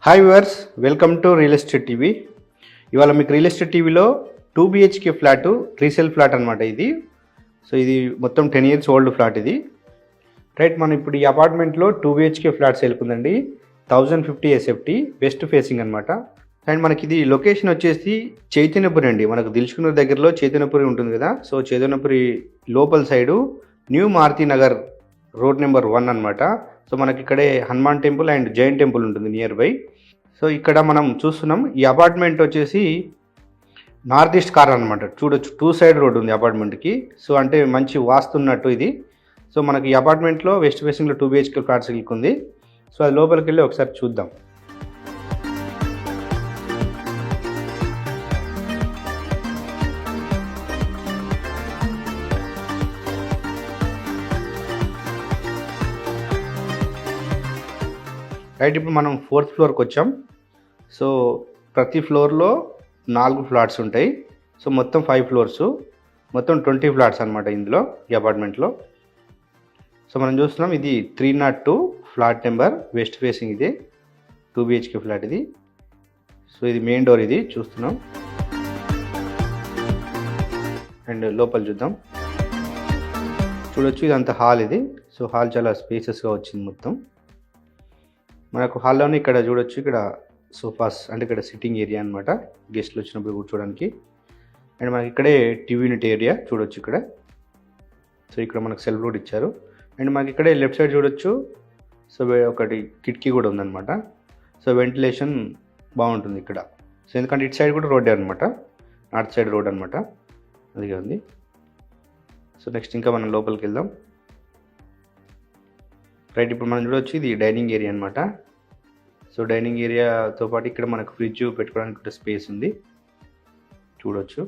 Hi viewers, welcome to real estate TV. ఇవాళ మీకు real estate టీవీలో 2 BHK ఫ్లాట్ రీసేల్ ఫ్లాట్ అనమాట ఇది. సో ఇది మొత్తం 10 years ఓల్డ్ ఫ్లాట్ ఇది. రైట్, మనం ఇప్పుడు ఈ అపార్ట్మెంట్లో 2 BHK ఫ్లాట్ సేల్కుందండి. 1050 SFT వెస్ట్ ఫేసింగ్ అనమాట. అండ్ మనకి ఇది లొకేషన్ వచ్చేసి చైతన్యపురి అండి. మనకు దిల్సుఖ్నగర్ దగ్గరలో చైతన్యపురి ఉంటుంది కదా. సో చైతన్యపురి లోపల side new Maruti Nagar road number 1 అనమాట. సో మనకి ఇక్కడే Hanuman temple and Jain temple ఉంటుంది నియర్ బై. సో ఇక్కడ మనం చూస్తున్నాం ఈ అపార్ట్మెంట్ వచ్చేసి నార్త్ ఈస్ట్ కార్నర్ అనమాట. చూడొచ్చు 2 side రోడ్ ఉంది అపార్ట్మెంట్కి. సో అంటే మంచి వాస్తున్నట్టు ఇది. సో మనకి ఈ అపార్ట్మెంట్లో వెస్ట్ ఫేసింగ్లో 2 BHK ఫ్లాట్స్ ఉంది. సో అది లోపలికి వెళ్ళి ఒకసారి చూద్దాం. రైట్, ఇప్పుడు మనం 4th ఫ్లోర్కి వచ్చాం. సో ప్రతి ఫ్లోర్లో 4 ఫ్లాట్స్ ఉంటాయి. సో మొత్తం 5 floors, మొత్తం 20 ఫ్లాట్స్ అనమాట ఇందులో ఈ అపార్ట్మెంట్లో. సో మనం చూస్తున్నాం ఇది 302 ఫ్లాట్ నెంబర్, వెస్ట్ ఫేసింగ్ ఇది 2 BHK ఫ్లాట్ ఇది. సో ఇది మెయిన్ డోర్ ఇది చూస్తున్నాం. అండ్ లోపల చూద్దాం. చూడొచ్చు ఇదంతా హాల్ ఇది. సో హాల్ చాలా స్పేసెస్గా వచ్చింది మొత్తం. మనకు హాల్లోనే ఇక్కడ చూడొచ్చు, ఇక్కడ సోఫాస్ అంటే ఇక్కడ సిట్టింగ్ ఏరియా అనమాట, గెస్ట్లు వచ్చినప్పుడు కూర్చోడానికి. అండ్ మనకి ఇక్కడే టీవీ యూనిట్ ఏరియా చూడొచ్చు ఇక్కడ. సో ఇక్కడ మనకు సెల్ఫ్ రోడ్ ఇచ్చారు. అండ్ మనకి ఇక్కడే లెఫ్ట్ సైడ్ చూడొచ్చు. సో ఒకటి కిటికీ కూడా ఉందన్నమాట. సో వెంటిలేషన్ బాగుంటుంది ఇక్కడ. సో ఎందుకంటే ఇటు సైడ్ కూడా రోడ్డే అనమాట, నార్త్ సైడ్ రోడ్ అనమాట, అదిగా ఉంది. సో నెక్స్ట్ ఇంకా మనం లోపలికి వెళ్దాం. రైట్, ఇప్పుడు మనం చూడవచ్చు ఇది డైనింగ్ ఏరియా అనమాట. సో డైనింగ్ ఏరియాతో పాటు ఇక్కడ మనకు ఫ్రిడ్జ్ పెట్టుకోవడానికి స్పేస్ ఉంది చూడొచ్చు.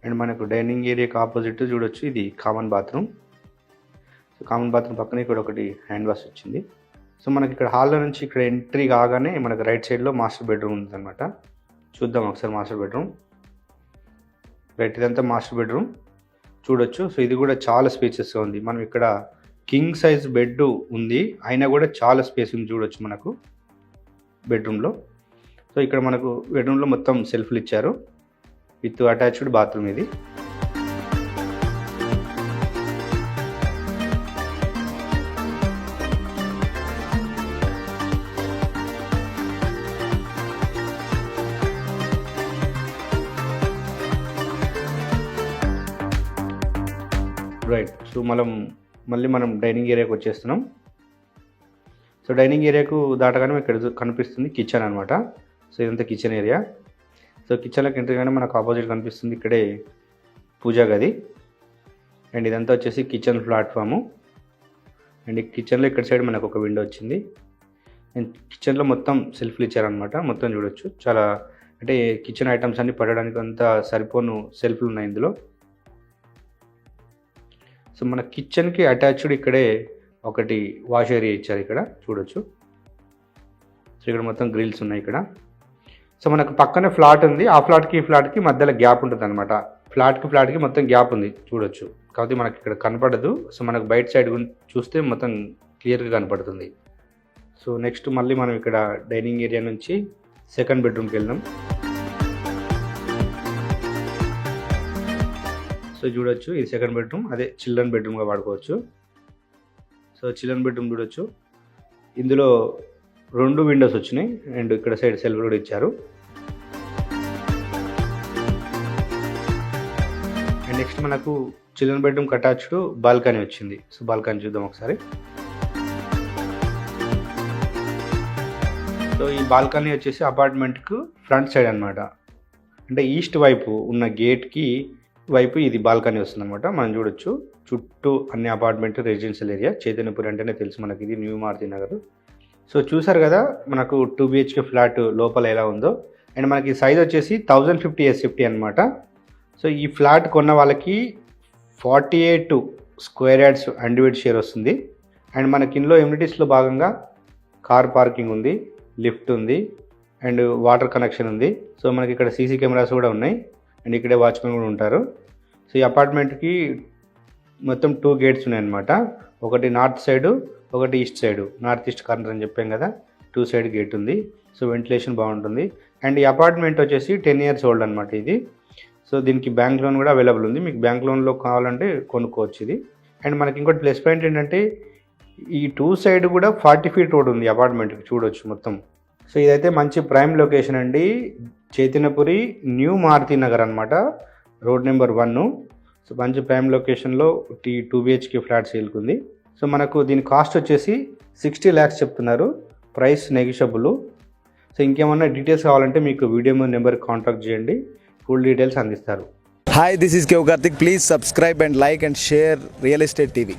అండ్ మనకు డైనింగ్ ఏరియాకి ఆపోజిట్ చూడొచ్చు ఇది common bathroom. So common bathroom పక్కన ఇక్కడ ఒకటి హ్యాండ్ వాష్ వచ్చింది. సో మనకి ఇక్కడ హాల్లో నుంచి ఇక్కడ ఎంట్రీ కాగానే మనకు రైట్ సైడ్లో మాస్టర్ బెడ్రూమ్ ఉంది అనమాట. చూద్దాం ఒకసారి మాస్టర్ బెడ్రూమ్. రైట్, ఇదంతా మాస్టర్ బెడ్రూమ్ చూడొచ్చు. సో ఇది కూడా చాలా స్పేసెస్గా ఉంది. మనం ఇక్కడ కింగ్ సైజ్ బెడ్ ఉంది, అయినా కూడా చాలా స్పేస్ ఉంది చూడొచ్చు మనకు బెడ్రూమ్లో. సో ఇక్కడ మనకు బెడ్రూమ్లో మొత్తం సెల్ఫ్లు ఇచ్చారు విత్ అటాచ్డ్ బాత్రూమ్ ఇది. రైట్, సో మళ్ళీ మనం డైనింగ్ ఏరియాకి వచ్చేస్తున్నాం. సో డైనింగ్ ఏరియాకు దాటగానే ఇక్కడ కనిపిస్తుంది కిచెన్ అనమాట. సో ఇదంతా కిచెన్ ఏరియా. సో కిచెన్లోకి ఎంట్రీ కానీ మనకు ఆపోజిట్ కనిపిస్తుంది ఇక్కడే పూజా గది. అండ్ ఇదంతా వచ్చేసి కిచెన్ ప్లాట్ఫాము. అండ్ ఈ కిచెన్లో ఇక్కడ సైడ్ మనకు ఒక విండో వచ్చింది. అండ్ కిచెన్లో మొత్తం సెల్ఫ్లు ఇచ్చారనమాట. మొత్తం చూడొచ్చు చాలా అంటే కిచెన్ ఐటమ్స్ అన్ని పడడానికి అంతా సరిపోను సెల్ఫ్లు ఉన్నాయి ఇందులో. సో మన కిచెన్కి అటాచ్డ్ ఇక్కడే ఒకటి వాష్ ఏరియా ఇచ్చారు ఇక్కడ చూడొచ్చు. సో ఇక్కడ మొత్తం గ్రిల్స్ ఉన్నాయి ఇక్కడ. సో మనకు పక్కనే ఫ్లాట్ ఉంది. ఆ ఫ్లాట్కి ఈ ఫ్లాట్కి మధ్యలో గ్యాప్ ఉంటుంది అనమాట. ఫ్లాట్కి మొత్తం గ్యాప్ ఉంది చూడొచ్చు. కాబట్టి మనకి ఇక్కడ కనపడదు. సో మనకు బయట సైడ్ చూస్తే మొత్తం క్లియర్గా కనపడుతుంది. సో నెక్స్ట్ మళ్ళీ మనం ఇక్కడ డైనింగ్ ఏరియా నుంచి సెకండ్ బెడ్రూమ్కి వెళ్దాం. సో చూడొచ్చు ఇది సెకండ్ బెడ్రూమ్, అదే చిల్డ్రన్ బెడ్రూమ్గా వాడుకోవచ్చు. సో చిల్డ్రన్ బెడ్రూమ్ చూడొచ్చు. ఇందులో 2 విండోస్ వచ్చినాయి. అండ్ ఇక్కడ సైడ్ సెల్ఫ్ కూడా ఇచ్చారు. అండ్ నెక్స్ట్ మనకు చిల్డ్రన్ బెడ్రూమ్కి అటాచ్డ్ బాల్కనీ వచ్చింది. సో బాల్కనీ చూద్దాం ఒకసారి. సో ఈ బాల్కనీ వచ్చేసి అపార్ట్మెంట్కు ఫ్రంట్ సైడ్ అనమాట. అంటే ఈస్ట్ వైపు ఉన్న గేట్కి వైపు ఇది బాల్కనీ వస్తుంది అనమాట. మనం చూడొచ్చు చుట్టూ అన్ని అపార్ట్మెంట్ రెసిడెన్షియల్ ఏరియా. చైతన్యపురి అంటేనే తెలుసు మనకి ఇది న్యూ మారుతి నగర్. సో చూసారు కదా మనకు 2 BHK ఫ్లాట్ లోపల ఎలా ఉందో. అండ్ మనకి సైజ్ వచ్చేసి 1050 SFT అనమాట. సో ఈ ఫ్లాట్ కొన్న వాళ్ళకి 48 స్క్వేర్ యార్డ్స్ అన్డివైడ్ షేర్ వస్తుంది. అండ్ మనకి ఇందులో ఎమ్యూనిటీస్లో భాగంగా కార్ పార్కింగ్ ఉంది, లిఫ్ట్ ఉంది, అండ్ వాటర్ కనెక్షన్ ఉంది. సో మనకి ఇక్కడ సీసీ కెమెరాస్ కూడా ఉన్నాయి. అండ్ ఇక్కడే వాచ్మెన్ కూడా ఉంటారు. సో ఈ అపార్ట్మెంట్కి మొత్తం 2 gates ఉన్నాయన్నమాట. ఒకటి నార్త్ సైడు, ఒకటి east side, north east corner అని చెప్పాం కదా. 2 సైడ్ గేట్ ఉంది. సో వెంటిలేషన్ బాగుంటుంది. అండ్ ఈ అపార్ట్మెంట్ వచ్చేసి 10 years ఓల్డ్ అనమాట ఇది. సో దీనికి బ్యాంక్ లోన్ కూడా అవైలబుల్ ఉంది. మీకు బ్యాంక్ లోన్లో కావాలంటే కొనుక్కోవచ్చు ఇది. అండ్ మనకి ఇంకోటి ప్లస్ పాయింట్ ఏంటంటే ఈ 2 సైడ్ కూడా 40 feet రోడ్ ఉంది అపార్ట్మెంట్కి, చూడొచ్చు మొత్తం. సో ఇదైతే మంచి ప్రైమ్ లొకేషన్ అండి, చైతన్యపురి న్యూ మారుతి నగర్ అనమాట, రోడ్ నెంబర్ 1. సో మంచి ప్రైమ్ లొకేషన్లో 2 BHK ఫ్లాట్ సేల్కుంది. సో మనకు దీని కాస్ట్ వచ్చేసి 60 lakhs చెప్తున్నారు, ప్రైస్ నెగిషియబుల్. సో ఇంకేమన్నా డీటెయిల్స్ కావాలంటే మీకు వీడియో మీద నెంబర్ కాంటాక్ట్ చేయండి, ఫుల్ డీటెయిల్స్ అందిస్తారు. Hi, this is Kev Karthik. Please subscribe and like and share Real Estate TV.